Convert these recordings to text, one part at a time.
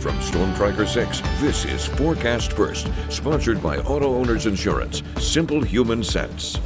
From Storm Tracker 6, this is Forecast First, sponsored by Auto Owners Insurance. Simple human sense.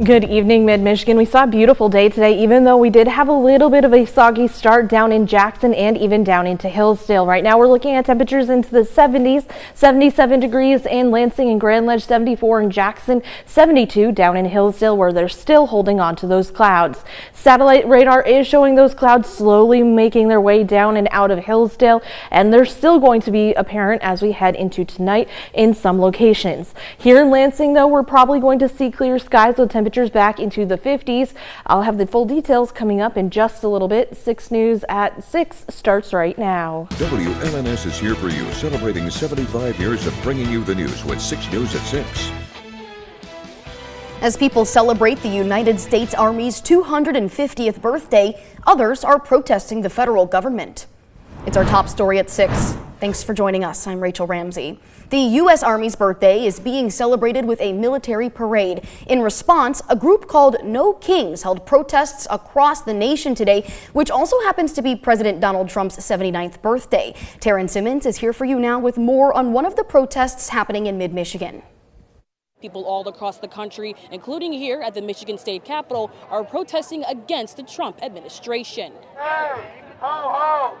Good evening, Mid-Michigan. We saw a beautiful day today, even though we did have a little bit of a soggy start down in Jackson and even down into Hillsdale. Right now, we're looking at temperatures into the 70s, 77 degrees in Lansing and Grand Ledge, 74 in Jackson, 72 down in Hillsdale, where they're still holding on to those clouds. Satellite radar is showing those clouds slowly making their way down and out of Hillsdale, and they're still going to be apparent as we head into tonight in some locations. Here in Lansing, though, we're probably going to see clear skies with temperatures back into the 50s. I'll have the full details coming up in just a little bit. 6 News at 6 starts right now. WLNS is here for you, celebrating 75 years of bringing you the news with 6 News at 6. As people celebrate the United States Army's 250th birthday, others are protesting the federal government. It's our top story at 6. Thanks for joining us. I'm Rachel Ramsey. The U.S. Army's birthday is being celebrated with a military parade. In response, a group called No Kings held protests across the nation today, which also happens to be President Donald Trump's 79th birthday. Taryn Simmons is here for you now with more on one of the protests happening in mid-Michigan. People all across the country, including here at the Michigan State Capitol, are protesting against the Trump administration. Hey, ho, ho.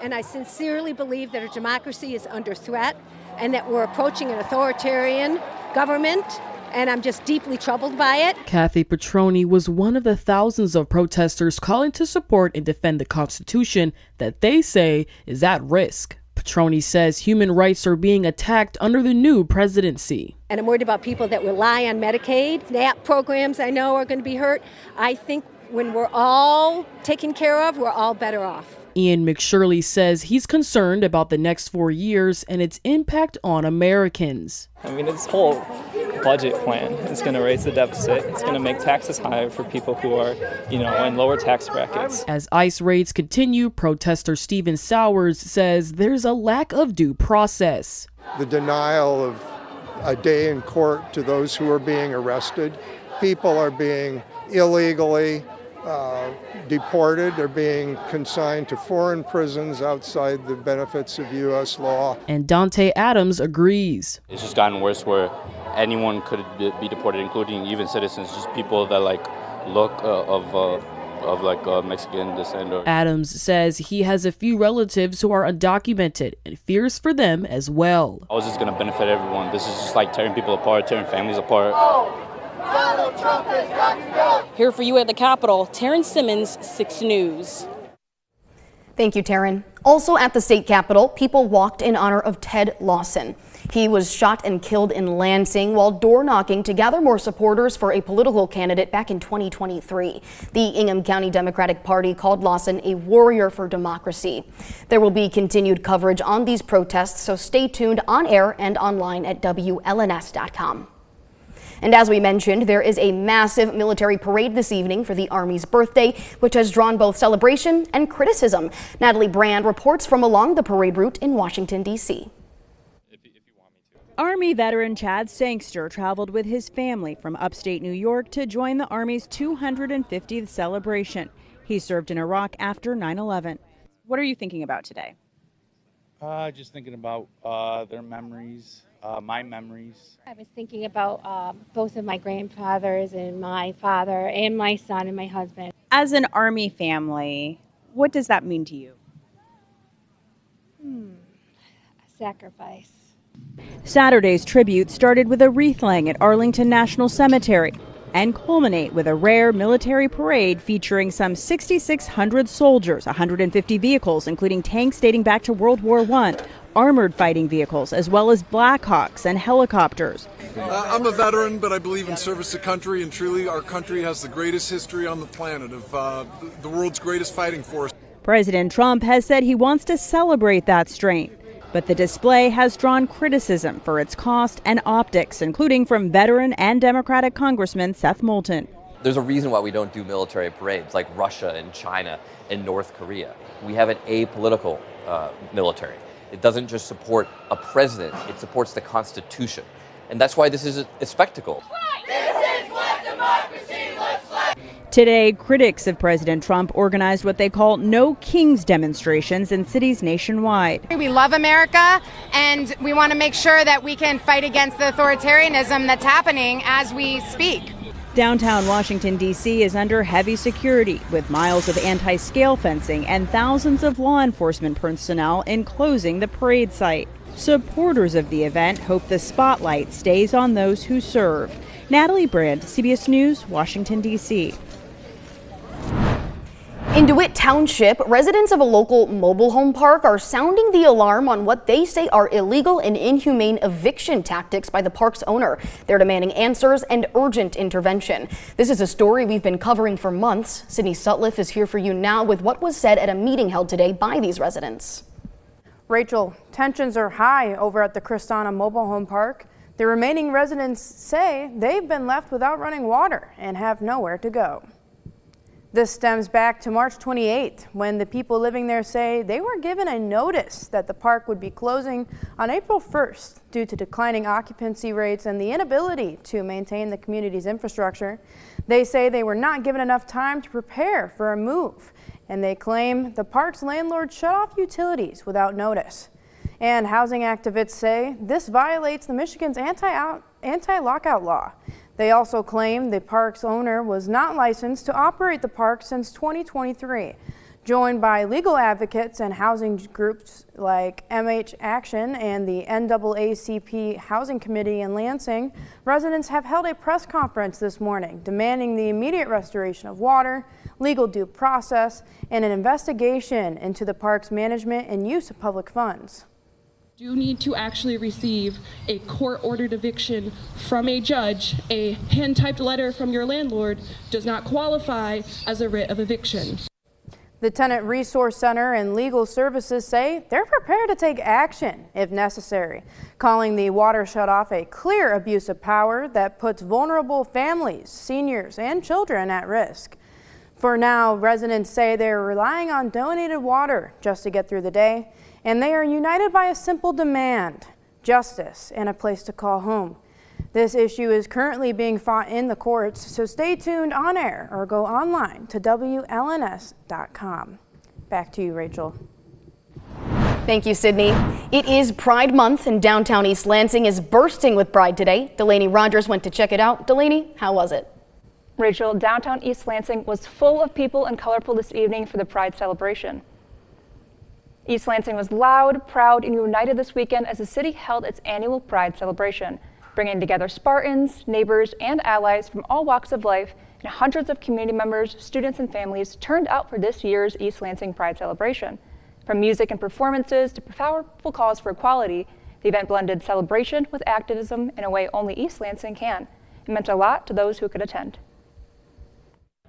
And I sincerely believe that our democracy is under threat and that we're approaching an authoritarian government, and I'm just deeply troubled by it. Kathy Petroni was one of the thousands of protesters calling to support and defend the Constitution that they say is at risk. Petroni says human rights are being attacked under the new presidency. And I'm worried about people that rely on Medicaid. SNAP programs I know are going to be hurt. I think when we're all taken care of, we're all better off. Ian McShirley says he's concerned about the next 4 years and its impact on Americans. I mean, this whole budget plan is going to raise the deficit. It's going to make taxes higher for people who are, in lower tax brackets. As ICE raids continue, protester Stephen Sowers says there's a lack of due process. The denial of a day in court to those who are being arrested. People are being illegally deported. They're being consigned to foreign prisons outside the benefits of U.S. law. And Dante Adams agrees. It's just gotten worse where anyone could be deported, including even citizens, just people that look of Mexican descent. Adams says he has a few relatives who are undocumented and fears for them as well. How is this going to benefit everyone? This is just like tearing people apart, tearing families apart. Donald Trump has got to go. Here for you at the Capitol, Taryn Simmons, 6 News. Thank you, Taryn. Also at the state capitol, people walked in honor of Ted Lawson. He was shot and killed in Lansing while door knocking to gather more supporters for a political candidate back in 2023. The Ingham County Democratic Party called Lawson a warrior for democracy. There will be continued coverage on these protests, so stay tuned on air and online at WLNS.com. And as we mentioned, there is a massive military parade this evening for the Army's birthday, which has drawn both celebration and criticism. Natalie Brand reports from along the parade route in Washington, D.C. Army veteran Chad Sangster traveled with his family from upstate New York to join the Army's 250th celebration. He served in Iraq after 9/11. What are you thinking about today? Just thinking about their memories. My memories. I was thinking about both of my grandfathers and my father and my son and my husband. As an Army family, what does that mean to you? Sacrifice. Saturday's tribute started with a wreath laying at Arlington National Cemetery and culminate with a rare military parade featuring some 6,600 soldiers, 150 vehicles, including tanks dating back to World War I, armored fighting vehicles, as well as Blackhawks and helicopters. I'm a veteran, but I believe in service to country, and truly our country has the greatest history on the planet of the world's greatest fighting force. President Trump has said he wants to celebrate that strength, but the display has drawn criticism for its cost and optics, including from veteran and Democratic Congressman Seth Moulton. There's a reason why we don't do military parades like Russia and China and North Korea. We have an apolitical military. It doesn't just support a president, it supports the Constitution. And that's why this is a spectacle. This is what democracy looks like. Today, critics of President Trump organized what they call No Kings demonstrations in cities nationwide. We love America, and we want to make sure that we can fight against the authoritarianism that's happening as we speak. Downtown Washington, D.C. is under heavy security, with miles of anti-scale fencing and thousands of law enforcement personnel enclosing the parade site. Supporters of the event hope the spotlight stays on those who serve. Natalie Brand, CBS News, Washington, D.C. In DeWitt Township, residents of a local mobile home park are sounding the alarm on what they say are illegal and inhumane eviction tactics by the park's owner. They're demanding answers and urgent intervention. This is a story we've been covering for months. Sydney Sutliff is here for you now with what was said at a meeting held today by these residents. Rachel, tensions are high over at the Kristana Mobile Home Park. The remaining residents say they've been left without running water and have nowhere to go. This stems back to March 28th, when the people living there say they were given a notice that the park would be closing on April 1st due to declining occupancy rates and the inability to maintain the community's infrastructure. They say they were not given enough time to prepare for a move, and they claim the park's landlord shut off utilities without notice. And housing activists say this violates the Michigan's anti-lockout law. They also claim the park's owner was not licensed to operate the park since 2023. Joined by legal advocates and housing groups like MH Action and the NAACP Housing Committee in Lansing, residents have held a press conference this morning demanding the immediate restoration of water, legal due process, and an investigation into the park's management and use of public funds. You need to actually receive a court-ordered eviction from a judge. A hand-typed letter from your landlord does not qualify as a writ of eviction. The Tenant Resource Center and Legal Services say they're prepared to take action if necessary, calling the water shutoff a clear abuse of power that puts vulnerable families, seniors, and children at risk. For now, residents say they're relying on donated water just to get through the day, and they are united by a simple demand: justice and a place to call home. This issue is currently being fought in the courts, so stay tuned on air or go online to WLNS.com. Back to you, Rachel. Thank you, Sydney. It is Pride Month, and downtown East Lansing is bursting with pride today. Delaney Rogers went to check it out. Delaney, how was it? Rachel, downtown East Lansing was full of people and colorful this evening for the Pride celebration. East Lansing was loud, proud, and united this weekend as the city held its annual Pride celebration, bringing together Spartans, neighbors, and allies from all walks of life, and hundreds of community members, students, and families turned out for this year's East Lansing Pride celebration. From music and performances to powerful calls for equality, the event blended celebration with activism in a way only East Lansing can. It meant a lot to those who could attend.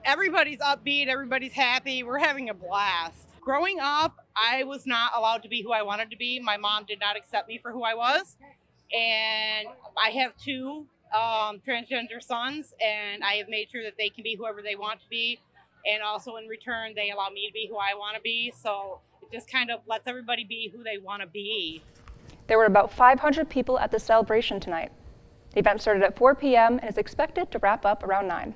Everybody's upbeat, everybody's happy, we're having a blast. Growing up, I was not allowed to be who I wanted to be. My mom did not accept me for who I was. And I have two transgender sons, and I have made sure that they can be whoever they want to be. And also in return, they allow me to be who I want to be. So it just kind of lets everybody be who they want to be. There were about 500 people at the celebration tonight. The event started at 4 p.m. and is expected to wrap up around 9.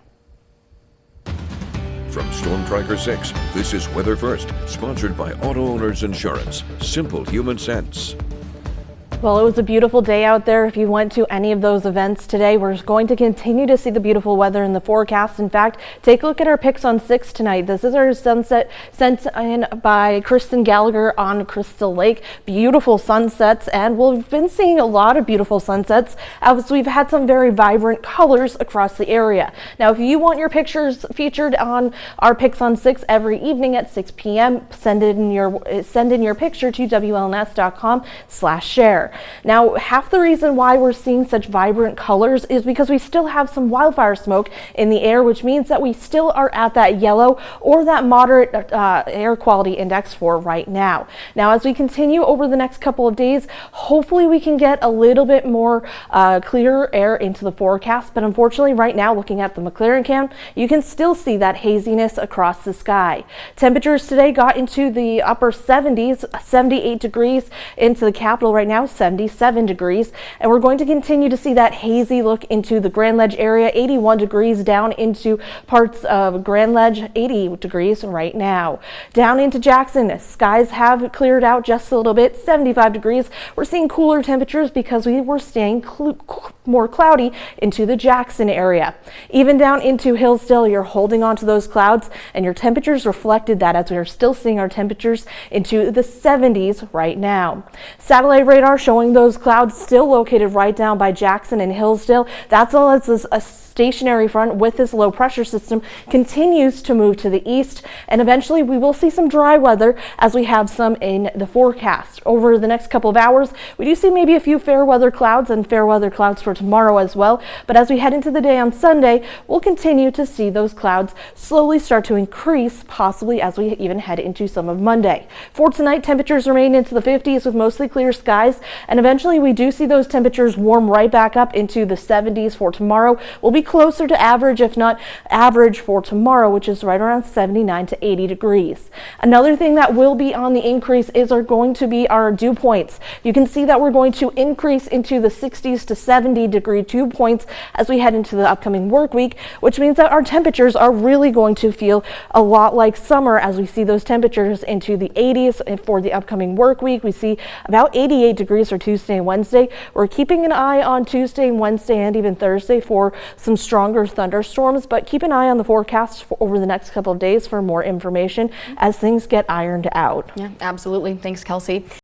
From Storm Tracker 6, this is Weather First, sponsored by Auto Owners Insurance. Simple human sense. Well, it was a beautiful day out there. If you went to any of those events today, we're going to continue to see the beautiful weather in the forecast. In fact, take a look at our picks on 6 tonight. This is our sunset sent in by Kristen Gallagher on Crystal Lake. Beautiful sunsets, and we've been seeing a lot of beautiful sunsets as we've had some very vibrant colors across the area. Now, if you want your pictures featured on our picks on 6 every evening at 6 p.m., send in your picture to WLNS.com/share. Now, half the reason why we're seeing such vibrant colors is because we still have some wildfire smoke in the air, which means that we still are at that yellow or that moderate air quality index for right now. Now, as we continue over the next couple of days, hopefully we can get a little bit more clearer air into the forecast. But unfortunately, right now, looking at the McLaren cam, you can still see that haziness across the sky. Temperatures today got into the upper 70s, 78 degrees into the capital right now. 77 degrees. And we're going to continue to see that hazy look into the Grand Ledge area, 81 degrees down into parts of Grand Ledge, 80 degrees right now. Down into Jackson, skies have cleared out just a little bit, 75 degrees. We're seeing cooler temperatures because we were staying more cloudy into the Jackson area. Even down into Hillsdale, you're holding on to those clouds, and your temperatures reflected that as we are still seeing our temperatures into the 70s right now. Satellite radar showing those clouds still located right down by Jackson and Hillsdale. That's all as a stationary front with this low pressure system continues to move to the east, and eventually we will see some dry weather as we have some in the forecast. Over the next couple of hours, we do see maybe a few fair weather clouds and fair weather clouds for tomorrow as well, but as we head into the day on Sunday, we'll continue to see those clouds slowly start to increase, possibly as we even head into some of Monday. For tonight, temperatures remain into the 50s with mostly clear skies, and eventually we do see those temperatures warm right back up into the 70s for tomorrow. We'll be closer to average, if not average, for tomorrow, which is right around 79 to 80 degrees. Another thing that will be on the increase is going to be our dew points. You can see that we're going to increase into the 60s to 70 degree dew points as we head into the upcoming work week, which means that our temperatures are really going to feel a lot like summer as we see those temperatures into the 80s. And for the upcoming work week, we see about 88 degrees for Tuesday and Wednesday. We're keeping an eye on Tuesday and Wednesday and even Thursday for some stronger thunderstorms, but keep an eye on the forecast over the next couple of days for more information as things get ironed out. Yeah, absolutely. Thanks, Kelsey.